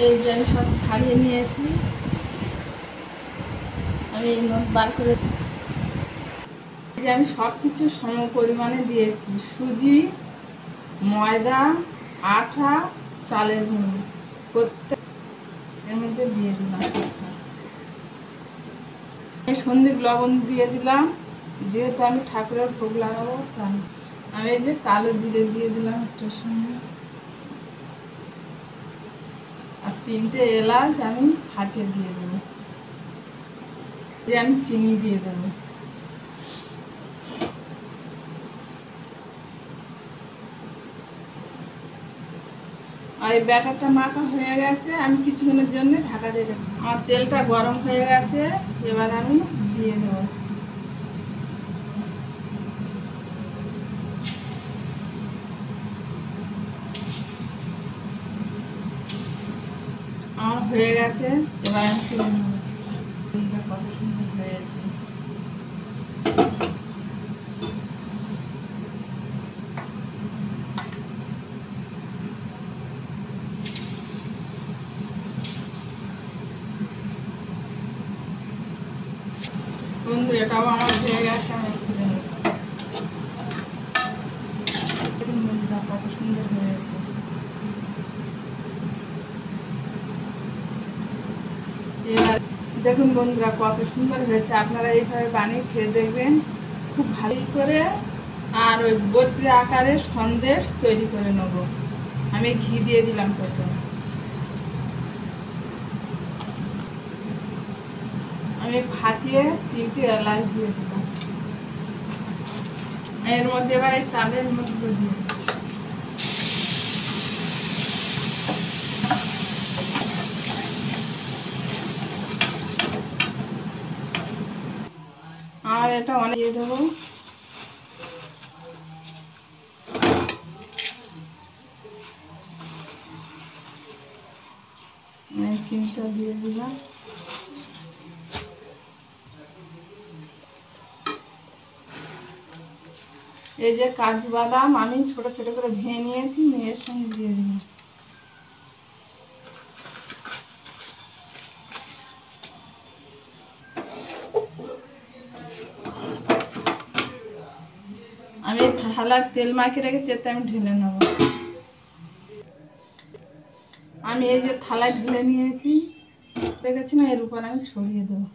এই যে আমি সব ছাড়িয়ে নিয়েছি, আমি নোট বার করে যে আমি সব কিছু সম পরিমাণে দিয়েছি, সুজি, ময়দা, আটা, চালের গুঁড়ো প্রত্যেক এর মধ্যে দিয়ে দিলাম। সন্ধিক লবণ দিয়ে দিলাম, যেহেতু আমি ঠাকুরের ভোগ লাগাবো তাই। আমি এই যে কালো জিরে দিয়ে দিলাম একটার সঙ্গে, আর 3টে এলাচ আমি ফাটিয়ে দিয়ে দেবো। যে আমি চিনি দিয়ে দেবো। আর এই ব্যাটারটা মাখা হয়ে গেছে, আমি কিছুক্ষণের জন্য ঢাকা দিয়ে রাখবো। আমার তেলটা গরম হয়ে গেছে, এবার আমি দিয়ে দেবো। আমার হয়ে গেছে, এবার আমি তুলে নেবো। কত সুন্দর হয়েছে। বন্ধু, এটাও আমার হয়ে গেছে, আমি তুলে নেব। দেখুন বন্ধুরা কত সুন্দর হয়েছে। এবার দেখুন বন্ধুরা কত সুন্দর হয়েছে, আপনারা এইভাবে বানিয়ে খেয়ে দেখবেন, খুব ভালো করে। আর ওই বটরি আকারে সন্দেশ তৈরি করে নেব। আমি ঘি দিয়ে দিলাম প্রথমে, আমি ফাটিয়ে 3টে এলাচ দিয়ে দিলাম। এর মধ্যে এবার এই চালের মধ্যে দিয়ে আর এটা অনেক দিয়ে দেবো। চিনিটা দিয়ে দিলাম। এই যে কাজু বাদাম আমি ছোট ছোট করে ভেঙে নিয়েছি, এর সঙ্গে দিয়ে দিলাম। আমি থালার তেল মাখিয়ে রেখেছি, এতে আমি ঢেলে নেব। আমি এই যে থালায় ঢেলে নিয়েছি রেখেছি না, এর উপর আমি ছড়িয়ে দেবো।